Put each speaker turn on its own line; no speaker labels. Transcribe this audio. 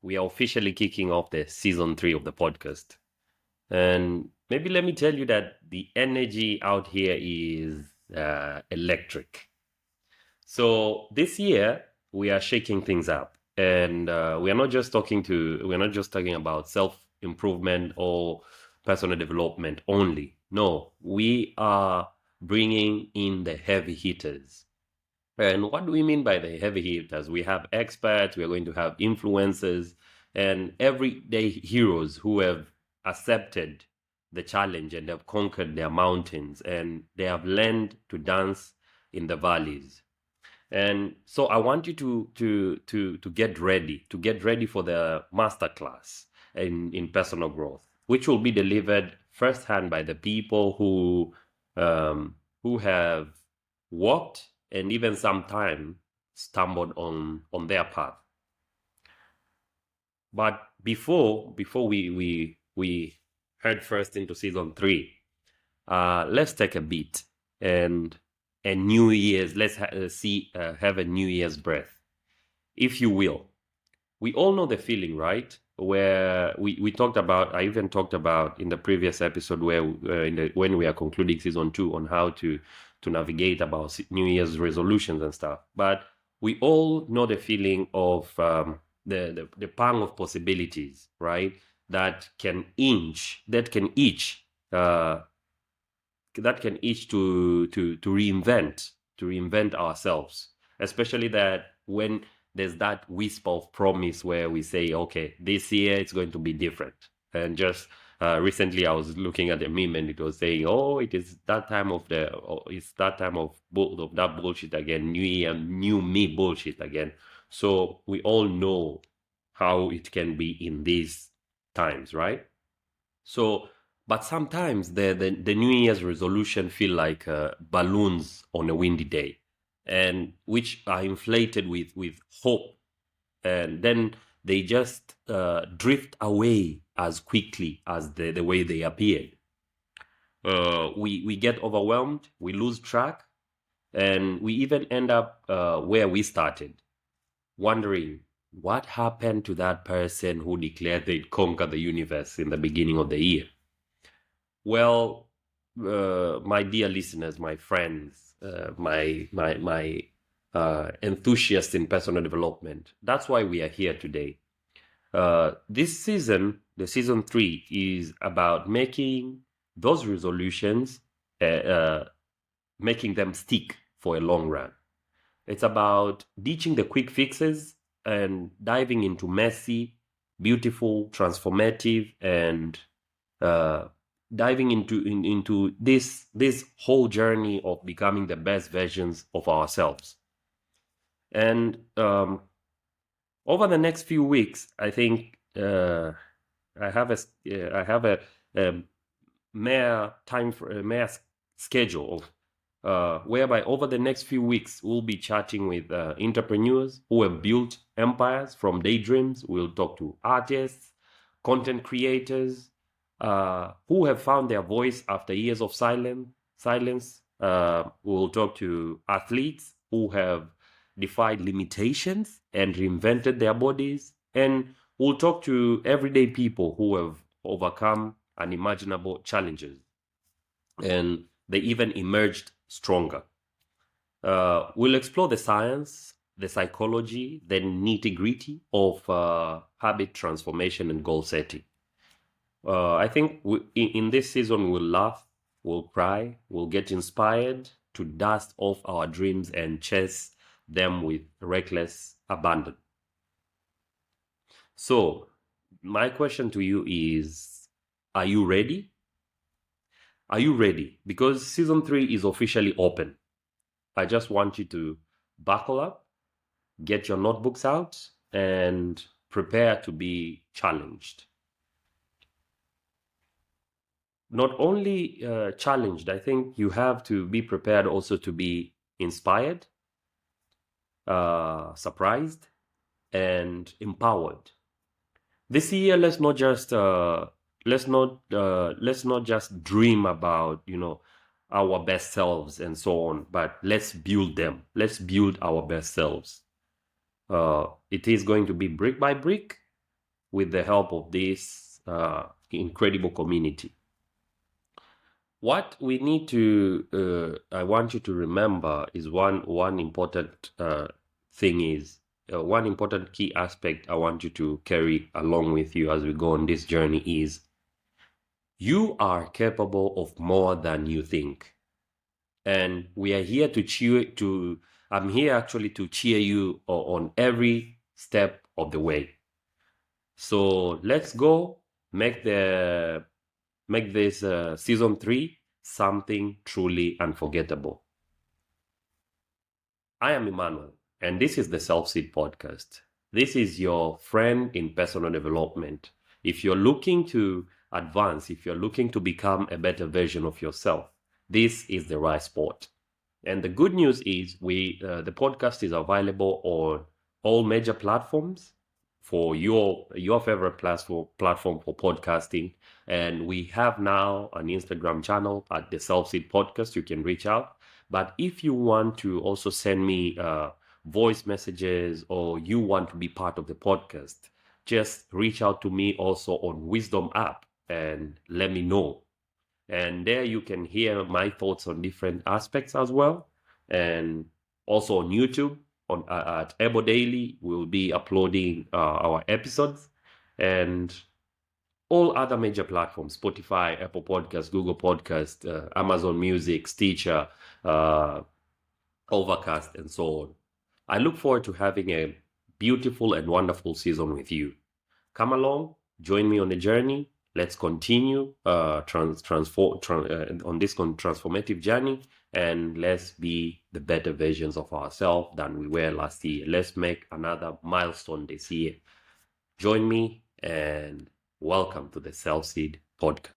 we are officially kicking off the season 3 of the podcast. And maybe let me tell you that the energy out here is electric. So this year we are shaking things up, and we're not just talking about self improvement or personal development only. No, we are bringing in the heavy hitters. And what do we mean by the heavy hitters? We have experts, we are going to have influencers, and everyday heroes who have accepted the challenge and have conquered their mountains and they have learned to dance in the valleys. And so I want you to get ready for the masterclass in personal growth, which will be delivered firsthand by the people who have walked and even sometimes stumbled on their path. But before we head first into season 3, let's take a beat and New Year's. Let's have a New Year's breath, if you will. We all know the feeling, right? Where we talked about. I even talked about in the previous episode where when we are concluding season 2 on how to navigate about New Year's resolutions and stuff. But we all know the feeling of the pang of possibilities, right? That can itch to reinvent ourselves, especially that when there's that whisper of promise where we say, okay, this year it's going to be different. And just recently I was looking at a meme and it was saying, oh, it's that time of that bullshit again, new year, new me bullshit again. So we all know how it can be in these times, right? So, but sometimes the New Year's resolution feel like balloons on a windy day, and which are inflated with hope, and then they just drift away as quickly as the way they appeared. We get overwhelmed, we lose track, and we even end up where we started, wondering what happened to that person who declared they'd conquer the universe in the beginning of the year. Well, my dear listeners, my friends, my enthusiasts in personal development, that's why we are here today. This season, the season 3, is about making those resolutions, making them stick for a long run. It's about ditching the quick fixes and diving into messy, beautiful, transformative, and diving into this whole journey of becoming the best versions of ourselves. And over the next few weeks, I think I have a mere schedule whereby over the next few weeks we'll be chatting with entrepreneurs who have built empires from daydreams. We'll talk to artists, content creators who have found their voice after years of silence. We'll talk to athletes who have defied limitations and reinvented their bodies. And we'll talk to everyday people who have overcome unimaginable challenges, and they even emerged stronger. We'll explore the science, the psychology, the nitty-gritty of habit transformation and goal setting. I think in this season we'll laugh, we'll cry, we'll get inspired to dust off our dreams and chase them with reckless abandon. So, my question to you is, are you ready? Are you ready? Because season 3 is officially open. I just want you to buckle up, get your notebooks out, and prepare to be challenged. Not only challenged, I think you have to be prepared also to be inspired, surprised, and empowered. This year, let's not just dream about our best selves and so on, but let's build them. Let's build our best selves. It is going to be brick by brick, with the help of this incredible community. What we need to, I want you to remember is one important thing is, one important key aspect I want you to carry along with you as we go on this journey is, you are capable of more than you think. And we are here I'm here actually to cheer you on every step of the way. So let's go make this season 3 something truly unforgettable. I am Emanuel, and this is the Selfseed Podcast. This is your friend in personal development. If you're looking to advance, if you're looking to become a better version of yourself, this is the right spot. And the good news is the podcast is available on all major platforms for your favorite platform for podcasting. And we have now an Instagram channel at the Selfseed Podcast. You can reach out. But if you want to also send me voice messages, or you want to be part of the podcast, just reach out to me also on Wisdom app and let me know. And there you can hear my thoughts on different aspects as well. And also on YouTube, at Ebo Daily, we'll be uploading our episodes, and all other major platforms: Spotify, Apple Podcasts, Google Podcasts, Amazon Music, Stitcher, Overcast, and so on. I look forward to having a beautiful and wonderful season with you. Come along, join me on the journey. Let's continue on this transformative journey, and let's be the better versions of ourselves than we were last year. Let's make another milestone this year. Join me, and welcome to the Selfseed Podcast.